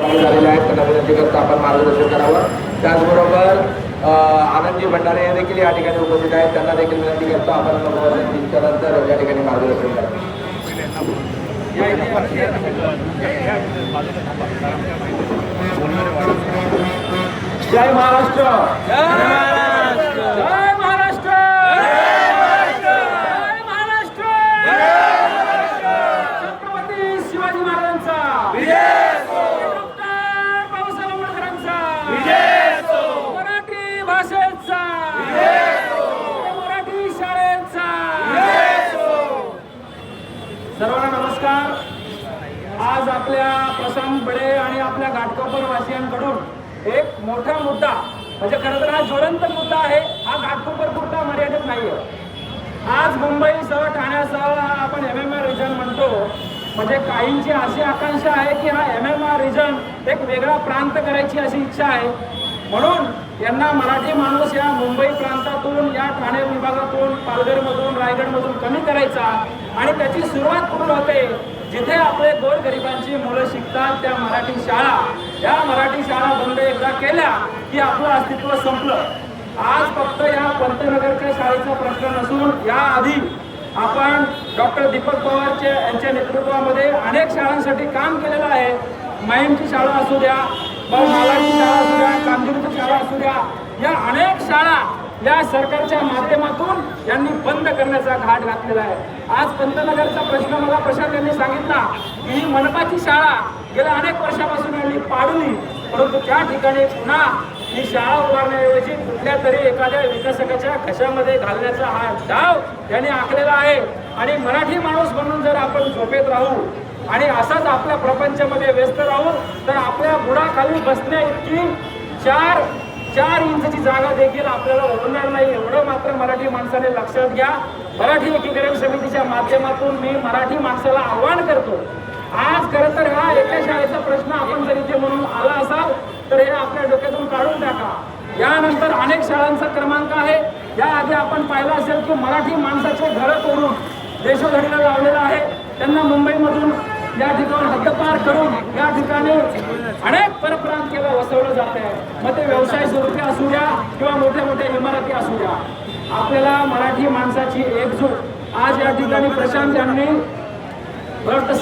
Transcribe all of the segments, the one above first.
सहभागी झालेले आहेत त्यांना विनंती करतो आपण मार्गदर्शन करावं. त्याचबरोबर आनंदजी भंडारे हे देखील या ठिकाणी उपस्थित आहेत, त्यांना देखील विनंती करतो आपण त्यानंतर या ठिकाणी मार्गदर्शन करावं. जय महाराष्ट्र, जय महाराष्ट्र, जय महाराष्ट्र, जय महाराष्ट्र, छत्रपती शिवाजी महाराजांचा विजय असो, डॉक्टर बाबासाहेब आंबेडकरांचा विजय असो, मराठी भाषेचा विजय असो, मराठी शाळेचा विजय असो. सर्वांना नमस्कार. आज आपल्या प्रशांत बडे आणि आपल्या घाटकोपर वासियांकडून एक मोठा मुद्दा, म्हणजे खरं तर हा ज्वलंत मुद्दा आहे. हा घाटकोपर पुरता मर्यादित नाहीये. आज मुंबईसह ठाण्यासह आपण MMR रिजन म्हणतो, म्हणजे काहींची अशी आकांक्षा आहे की हा MMR रिजन एक वेगळा प्रांत करायची अशी इच्छा आहे. म्हणून यांना मराठी माणूस या मुंबई प्रांतातून, या ठाणे विभागातून, पालघरमधून, रायगडमधून कमी करायचा आणि त्याची सुरुवात कुठून होते, जिथे आपले गोरगरिबांची मुलं शिकतात त्या मराठी शाळा. या मराठी शाळा बंद एकदा केल्या की आपलं अस्तित्व संपलं. आज फक्त या पंतनगरच्या शाळेचा प्रश्न नसून याआधी आपण डॉक्टर दीपक पवारचे यांच्या नेतृत्वामध्ये अनेक शाळांसाठी काम केलेलं आहे. माहीमची शाळा असू द्या, मालाची शाळा असू द्या, कामगिरीची शाळा असू द्या, या अनेक शाळा या सरकारच्या माध्यमातून यांनी बंद करण्याचा घाट घातलेला आहे. आज पंतनगरचा प्रश्न मला प्रशांत यांनी सांगितला की ही मनपाची शाळा गेल्या अनेक वर्षापासून यांनी पाडली, परंतु त्या ठिकाणी पुन्हा ही शाळा उभारण्याऐवजी कुठल्या तरी एखाद्या विकासकाच्या घशामध्ये घालण्याचा हा डाव यांनी आखलेला आहे. आणि मराठी माणूस म्हणून जर आपण झोपेत राहू आणि असाच आपल्या प्रपंचामध्ये व्यस्त राहू तर आपल्या बुडाखाली बसण्या इतकी चार इंचची जागा देखील आपल्याला उरणार नाही, एवढं मात्र मराठी माणसाने लक्षात घ्या. मराठी एकीकरण समितीच्या माध्यमातून मी मराठी माणसाला आव्हान करतो. आज खरं तर हा एका शाळेचा प्रश्न आपण जर इथे म्हणून आला असाल तर हे आपल्या डोक्यातून काढून टाका. यानंतर अनेक शाळांचा क्रमांक आहे. याआधी आपण पाहिलं असेल की मराठी माणसाचे घरं तोडून देशोधडीला लावलेलं आहे. त्यांना मुंबईमधून या ठिकाणी हद्दपार करून या ठिकाणी अनेक परप्रांतीला वसवलं जात आहे. मग ते व्यवसाय स्वरूपी असू द्या किंवा मोठ्या मोठ्या इमारती असू द्या. आपल्याला मराठी माणसाची एकजूट आज या ठिकाणी प्रशांत यांनी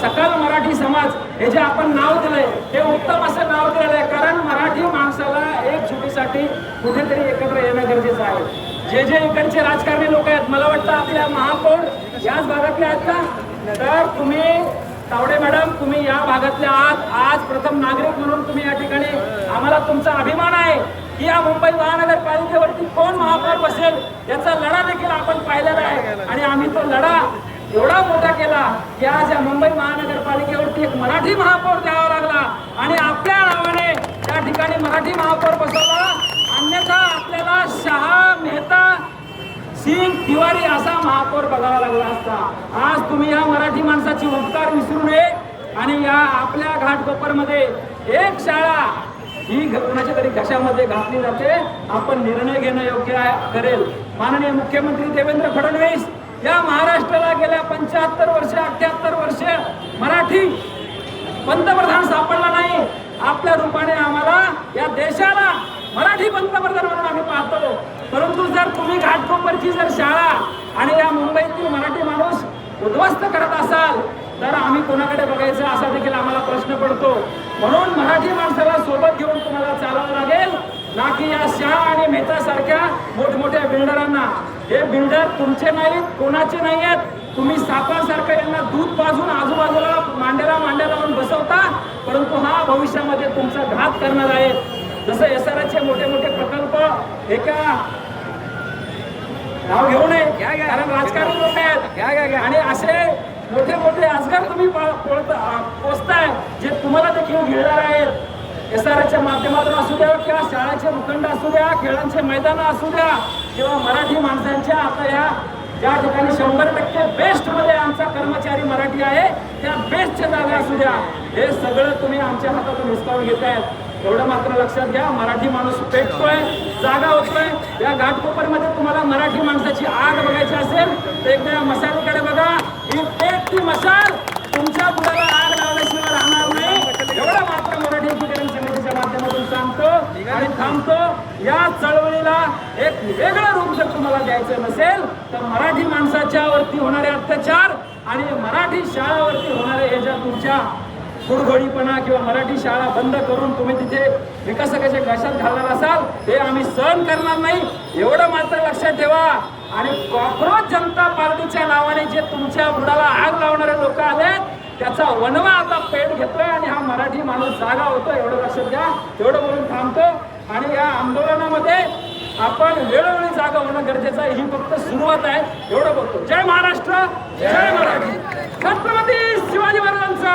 सकल मराठी समाज हे जे आपण नाव दिलंय हे उत्तम असं नाव दिलेलं आहे. कारण मराठी माणसाला एकजुटीसाठी कुठेतरी एकत्र येणं गरजेचं आहे. जे जे इकडचे राजकारणी लोक आहेत, मला वाटतं आपल्या महापौर याच भागातले आहेत का, तर तुम्ही तावडे मॅडम तुम्ही या भागातल्या आहात. आज प्रथम नागरिक म्हणून तुम्ही या ठिकाणी आम्हाला तुमचा अभिमान आहे की या मुंबई महानगरपालिकेवरती कोण महापौर बसेल याचा लढा देखील आपण पाहिलेला आहे. आणि आम्ही तो लढा एवढा मोठा केला की आज या मुंबई महानगरपालिकेवरती एक मराठी महापौर द्यावा लागला आणि आपल्या नावाने त्या ठिकाणी मराठी महापौर बसवला. अन्यथा आपल्याला शहा, मेहता, सिंग, तिवारी असा महापौर बघावा लागला असता. आज तुम्ही या मराठी माणसाची उपकार विसरू नये आणि या आपल्या घाटकोपरमध्ये एक शाळा ही कोणाच्या तरी घशामध्ये घातली जाते. आपण निर्णय घेणं योग्य करेल. माननीय मुख्यमंत्री देवेंद्र फडणवीस या महाराष्ट्राला गेल्या 75 वर्ष 78 वर्ष मराठी पंतप्रधान सापडला नाही. आपल्या रूपाने आम्हाला या देशाला मराठी पंतप्रधान म्हणून आम्ही पाहतो. परंतु जर तुम्ही घाटकोपरची जर शाळा आणि या मुंबईतील मराठी माणूस उद्ध्वस्त करत असाल तर आम्ही कोणाकडे बघायचं असा देखील आम्हाला प्रश्न पडतो. म्हणून मराठी माणसाला सोबत घेऊन तुम्हाला चालावं लागेल, ना की या शाळा आणि मेहता सारख्या मोठमोठ्या बिल्डरांना. हे बिल्डर तुमचे नाहीत, कोणाचे नाही आहेत. तुम्ही सापासारखं यांना दूध पाजून आजूबाजूला मांड्याला लावून बसवता, परंतु हा भविष्यामध्ये तुमचा घात करणार आहे. जसं SRचे मोठे मोठे प्रकल्प एका नाव घेऊ नये कारण राजकारणी लोक आहेत आणि असे मोठे मोठे अजगर तुम्ही पोचताय जे तुम्हाला देखील घेणार आहेत. SRच्या माध्यमातून असू द्या किंवा शाळेचे मुखंड असू द्या, खेळांचे मैदान असू द्या किंवा मराठी माणसांच्या आता या ज्या ठिकाणी 100% बेस्टमध्ये आमचा कर्मचारी मराठी आहे त्या बेस्टच्या जागा असू द्या, हे सगळं तुम्ही आमच्या हातातून हिसकावून घेतायत. एवढं मात्र लक्षात घ्या, मराठी माणूस पेटतोय, जागा होतोय. या घाटकोपरमध्ये तुम्हाला मराठी माणसाची आग बघायची असेल तर एकदा मसालीकडे बघा. ही पेटती मसाल तुमच्या बुडाला आग लावल्याशिवाय राहणार नाही. एवढं मात्र मराठी थांबतो. या चळवळीला एक वेगळं रूप जर तुम्हाला द्यायचं नसेल तर मराठी माणसाच्या वरती होणारे अत्याचार आणि मराठी शाळावरती होणारे हे ज्या तुमच्या खुडखोडीपणा किंवा मराठी शाळा बंद करून तुम्ही तिथे विकासकाच्या घशात घालणार असाल हे आम्ही सहन करणार नाही, एवढं मात्र लक्षात ठेवा. आणि कॉक्रोच जनता पार्टीच्या नावाने जे तुमच्या बुडाला आग लावणारे लोक आलेत त्याचा वणवा आता पेट घेतोय आणि हा मराठी माणूस जागा होतो, एवढं लक्षात घ्या. एवढं बोलून थांबतो. आणि या आंदोलनामध्ये आपण वेळोवेळी जागा होणं गरजेचं आहे, ही फक्त सुरुवात आहे, एवढं बोलतो. जय महाराष्ट्र, जय मराठी. छत्रपती शिवाजी महाराजांचा